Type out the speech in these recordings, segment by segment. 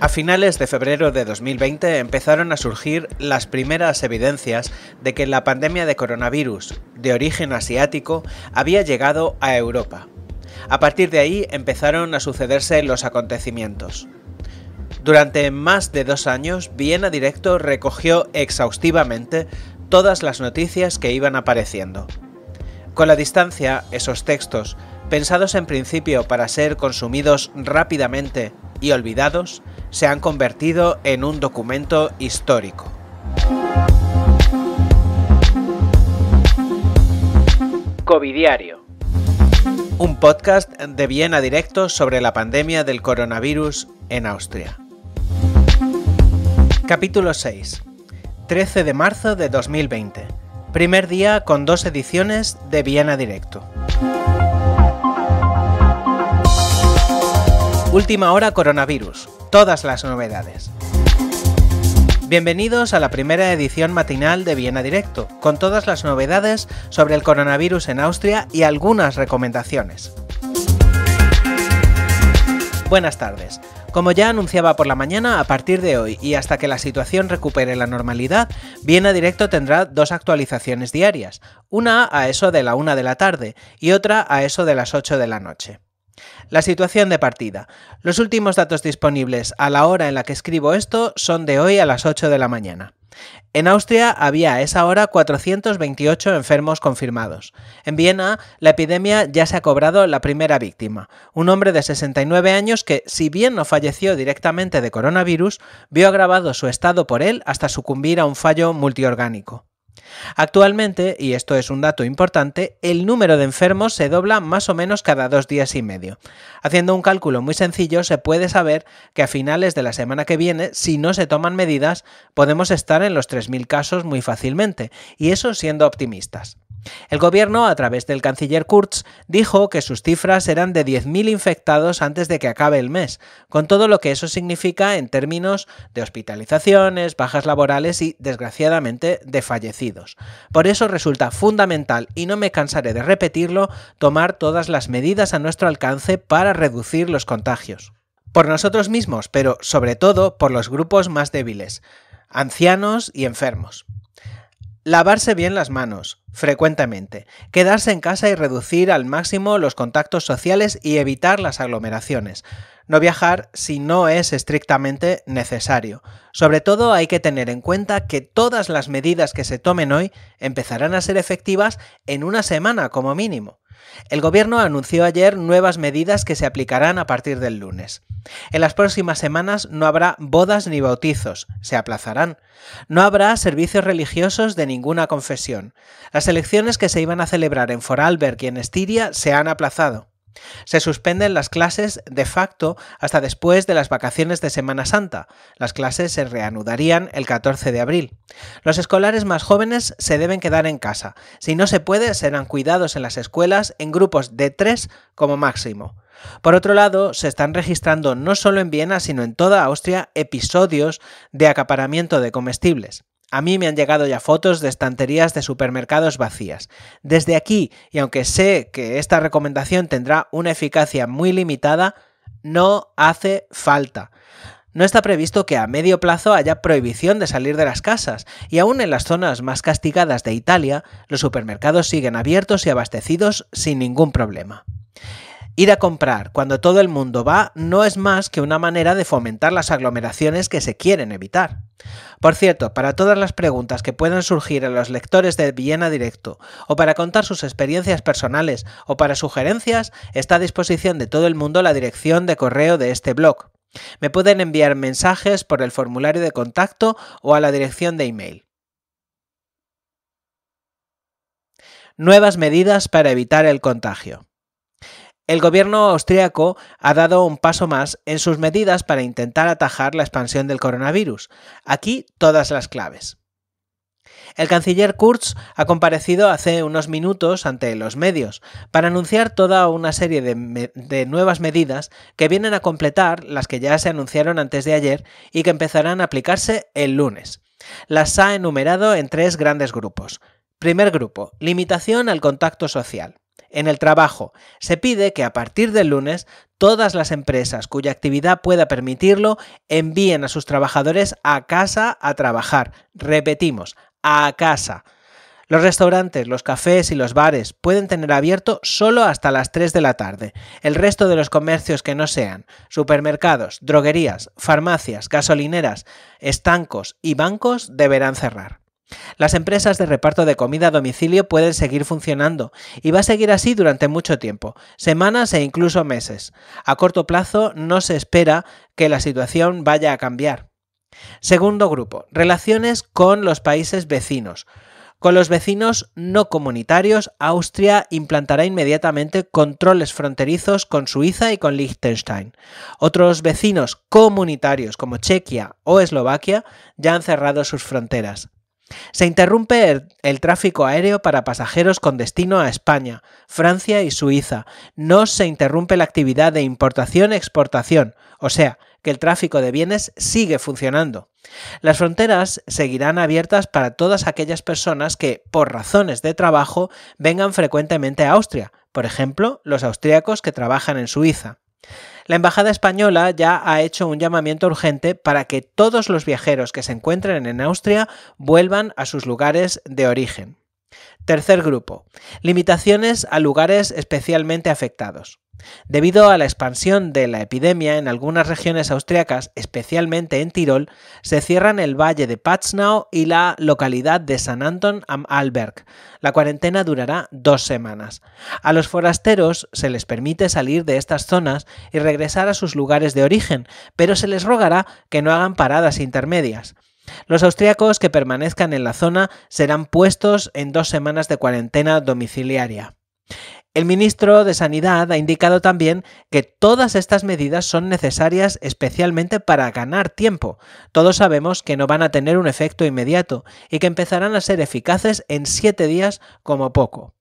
A finales de febrero de 2020 empezaron a surgir las primeras evidencias de que la pandemia de coronavirus de origen asiático había llegado a Europa. A partir de ahí empezaron a sucederse los acontecimientos. Durante más de 2 años, Viena Directo recogió exhaustivamente todas las noticias que iban apareciendo. Con la distancia, esos textos, pensados en principio para ser consumidos rápidamente y olvidados, se han convertido en un documento histórico. Covidiario, un podcast de Viena Directo sobre la pandemia del coronavirus en Austria. Capítulo 6. 13 de marzo de 2020. Primer día con 2 ediciones de Viena Directo. Última hora coronavirus. Todas las novedades. Bienvenidos a la primera edición matinal de Viena Directo, con todas las novedades sobre el coronavirus en Austria y algunas recomendaciones. Buenas tardes. Como ya anunciaba por la mañana, a partir de hoy y hasta que la situación recupere la normalidad, Viena Directo tendrá 2 actualizaciones diarias, una a eso de la 1 de la tarde y otra a eso de las 8 de la noche. La situación de partida. Los últimos datos disponibles a la hora en la que escribo esto son de hoy a las 8 de la mañana. En Austria había a esa hora 428 enfermos confirmados. En Viena, la epidemia ya se ha cobrado la primera víctima, un hombre de 69 años que, si bien no falleció directamente de coronavirus, vio agravado su estado por él hasta sucumbir a un fallo multiorgánico. Actualmente, y esto es un dato importante, el número de enfermos se dobla más o menos cada 2 días y medio. Haciendo un cálculo muy sencillo, se puede saber que a finales de la semana que viene, si no se toman medidas, podemos estar en los 3.000 casos muy fácilmente, y eso siendo optimistas. El gobierno, a través del canciller Kurz, dijo que sus cifras eran de 10.000 infectados antes de que acabe el mes, con todo lo que eso significa en términos de hospitalizaciones, bajas laborales y, desgraciadamente, de fallecidos. Por eso resulta fundamental, y no me cansaré de repetirlo, tomar todas las medidas a nuestro alcance para reducir los contagios. Por nosotros mismos, pero sobre todo por los grupos más débiles, ancianos y enfermos. Lavarse bien las manos, frecuentemente, quedarse en casa y reducir al máximo los contactos sociales y evitar las aglomeraciones. No viajar si no es estrictamente necesario. Sobre todo hay que tener en cuenta que todas las medidas que se tomen hoy empezarán a ser efectivas en una semana como mínimo. El gobierno anunció ayer nuevas medidas que se aplicarán a partir del lunes. En las próximas semanas no habrá bodas ni bautizos, se aplazarán. No habrá servicios religiosos de ninguna confesión. Las elecciones que se iban a celebrar en Vorarlberg y en Estiria se han aplazado. Se suspenden las clases de facto hasta después de las vacaciones de Semana Santa. Las clases se reanudarían el 14 de abril. Los escolares más jóvenes se deben quedar en casa. Si no se puede, serán cuidados en las escuelas en grupos de 3 como máximo. Por otro lado, se están registrando no solo en Viena, sino en toda Austria episodios de acaparamiento de comestibles. A mí me han llegado ya fotos de estanterías de supermercados vacías. Desde aquí, y aunque sé que esta recomendación tendrá una eficacia muy limitada, no hace falta. No está previsto que a medio plazo haya prohibición de salir de las casas, y aún en las zonas más castigadas de Italia, los supermercados siguen abiertos y abastecidos sin ningún problema. Ir a comprar cuando todo el mundo va no es más que una manera de fomentar las aglomeraciones que se quieren evitar. Por cierto, para todas las preguntas que puedan surgir a los lectores de Viena Directo, o para contar sus experiencias personales, o para sugerencias, está a disposición de todo el mundo la dirección de correo de este blog. Me pueden enviar mensajes por el formulario de contacto o a la dirección de email. Nuevas medidas para evitar el contagio. El gobierno austríaco ha dado un paso más en sus medidas para intentar atajar la expansión del coronavirus. Aquí todas las claves. El canciller Kurz ha comparecido hace unos minutos ante los medios para anunciar toda una serie de nuevas medidas que vienen a completar las que ya se anunciaron antes de ayer y que empezarán a aplicarse el lunes. Las ha enumerado en 3 grandes grupos. Primer grupo, limitación al contacto social. En el trabajo, se pide que a partir del lunes Todas las empresas cuya actividad pueda permitirlo envíen a sus trabajadores a casa a trabajar. Repetimos, a casa. Los restaurantes, los cafés y los bares pueden tener abierto solo hasta las 3 de la tarde. El resto de los comercios que no sean supermercados, droguerías, farmacias, gasolineras, estancos y bancos deberán cerrar. Las empresas de reparto de comida a domicilio pueden seguir funcionando y va a seguir así durante mucho tiempo, semanas e incluso meses. A corto plazo no se espera que la situación vaya a cambiar. Segundo grupo, relaciones con los países vecinos. Con los vecinos no comunitarios, Austria implantará inmediatamente controles fronterizos con Suiza y con Liechtenstein. Otros vecinos comunitarios como Chequia o Eslovaquia ya han cerrado sus fronteras. Se interrumpe el tráfico aéreo para pasajeros con destino a España, Francia y Suiza. No se interrumpe la actividad de importación-exportación, o sea, que el tráfico de bienes sigue funcionando. Las fronteras seguirán abiertas para todas aquellas personas que, por razones de trabajo, vengan frecuentemente a Austria, por ejemplo, los austríacos que trabajan en Suiza. La Embajada Española ya ha hecho un llamamiento urgente para que todos los viajeros que se encuentren en Austria vuelvan a sus lugares de origen. Tercer grupo. Limitaciones a lugares especialmente afectados. Debido a la expansión de la epidemia en algunas regiones austriacas, especialmente en Tirol, se cierran el valle de Paznau y la localidad de St. Anton am Arlberg. La cuarentena durará 2 semanas. A los forasteros se les permite salir de estas zonas y regresar a sus lugares de origen, pero se les rogará que no hagan paradas intermedias. Los austríacos que permanezcan en la zona serán puestos en 2 semanas de cuarentena domiciliaria. El ministro de Sanidad ha indicado también que todas estas medidas son necesarias especialmente para ganar tiempo. Todos sabemos que no van a tener un efecto inmediato y que empezarán a ser eficaces en 7 días como poco.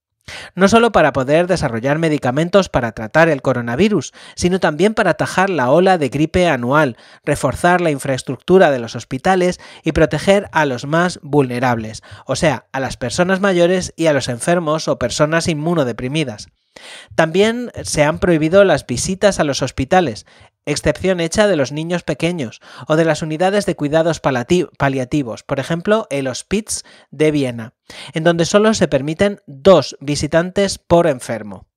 No solo para poder desarrollar medicamentos para tratar el coronavirus, sino también para atajar la ola de gripe anual, reforzar la infraestructura de los hospitales y proteger a los más vulnerables, o sea, a las personas mayores y a los enfermos o personas inmunodeprimidas. También se han prohibido las visitas a los hospitales, excepción hecha de los niños pequeños o de las unidades de cuidados paliativos, por ejemplo, el Hospiz de Viena, en donde solo se permiten 2 visitantes por enfermo.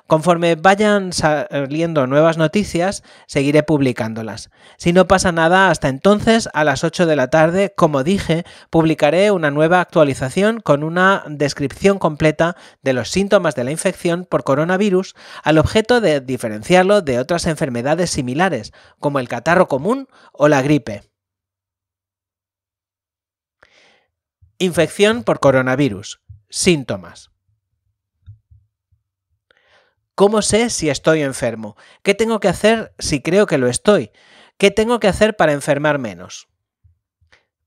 Conforme vayan saliendo nuevas noticias, seguiré publicándolas. Si no pasa nada hasta entonces, a las 8 de la tarde, como dije, publicaré una nueva actualización con una descripción completa de los síntomas de la infección por coronavirus, al objeto de diferenciarlo de otras enfermedades similares, como el catarro común o la gripe. Infección por coronavirus. Síntomas. ¿Cómo sé si estoy enfermo? ¿Qué tengo que hacer si creo que lo estoy? ¿Qué tengo que hacer para enfermar menos?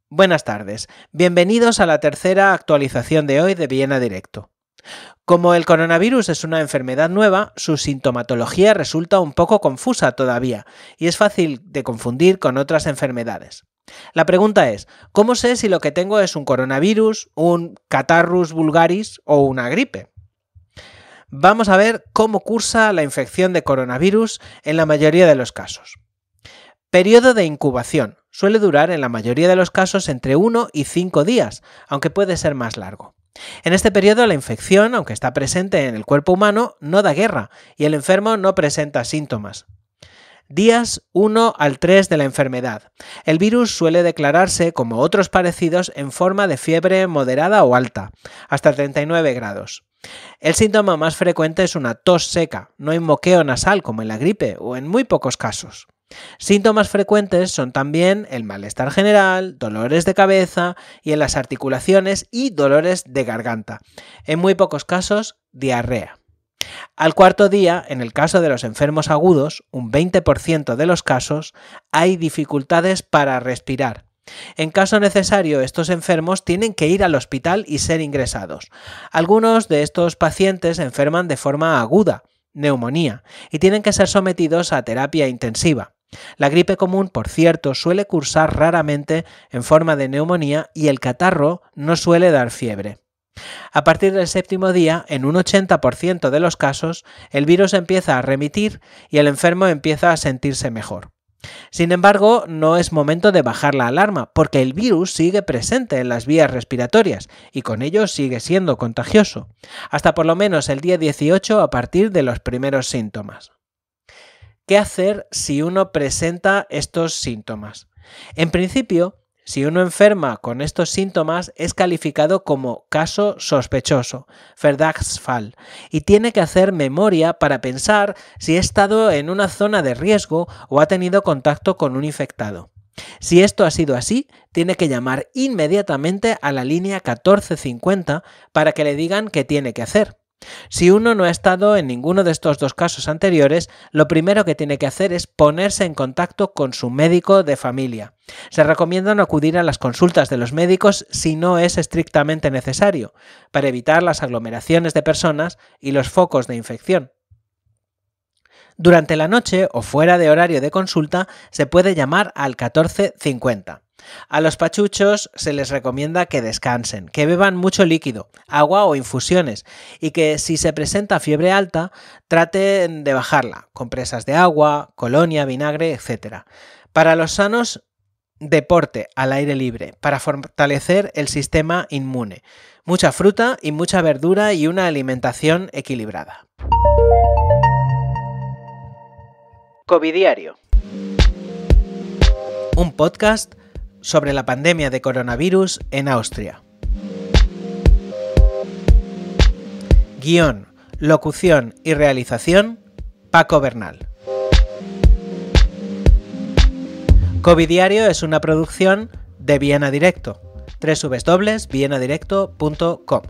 Buenas tardes, bienvenidos a la tercera actualización de hoy de Viena Directo. Como el coronavirus es una enfermedad nueva, su sintomatología resulta un poco confusa todavía y es fácil de confundir con otras enfermedades. La pregunta es, ¿cómo sé si lo que tengo es un coronavirus, un catarrus vulgaris o una gripe? Vamos a ver cómo cursa la infección de coronavirus en la mayoría de los casos. Periodo de incubación. Suele durar en la mayoría de los casos entre 1 y 5 días, aunque puede ser más largo. En este periodo la infección, aunque está presente en el cuerpo humano, no da guerra y el enfermo no presenta síntomas. Días 1 al 3 de la enfermedad. El virus suele declararse, como otros parecidos, en forma de fiebre moderada o alta, hasta 39 grados. El síntoma más frecuente es una tos seca, no hay moqueo nasal como en la gripe o en muy pocos casos. Síntomas frecuentes son también el malestar general, dolores de cabeza y en las articulaciones y dolores de garganta. En muy pocos casos, diarrea. Al 4.º día, en el caso de los enfermos agudos, un 20% de los casos, hay dificultades para respirar. En caso necesario, estos enfermos tienen que ir al hospital y ser ingresados. Algunos de estos pacientes enferman de forma aguda, neumonía, y tienen que ser sometidos a terapia intensiva. La gripe común, por cierto, suele cursar raramente en forma de neumonía y el catarro no suele dar fiebre. A partir del 7º día, en un 80% de los casos, el virus empieza a remitir y el enfermo empieza a sentirse mejor. Sin embargo, no es momento de bajar la alarma, porque el virus sigue presente en las vías respiratorias y con ello sigue siendo contagioso, hasta por lo menos el día 18 a partir de los primeros síntomas. ¿Qué hacer si uno presenta estos síntomas? En principio, si uno enferma con estos síntomas, es calificado como caso sospechoso, Verdachtsfall, y tiene que hacer memoria para pensar si ha estado en una zona de riesgo o ha tenido contacto con un infectado. Si esto ha sido así, tiene que llamar inmediatamente a la línea 1450 para que le digan qué tiene que hacer. Si uno no ha estado en ninguno de estos dos casos anteriores, lo primero que tiene que hacer es ponerse en contacto con su médico de familia. Se recomienda no acudir a las consultas de los médicos si no es estrictamente necesario, para evitar las aglomeraciones de personas y los focos de infección. Durante la noche o fuera de horario de consulta se puede llamar al 1450. A los pachuchos se les recomienda que descansen, que beban mucho líquido, agua o infusiones y que si se presenta fiebre alta traten de bajarla, compresas de agua, colonia, vinagre, etc. Para los sanos, deporte al aire libre para fortalecer el sistema inmune, mucha fruta y mucha verdura y una alimentación equilibrada. Covidiario. Un podcast sobre la pandemia de coronavirus en Austria. Guión, locución y realización, Paco Bernal. Covidiario es una producción de Viena Directo, www.vienadirecto.com.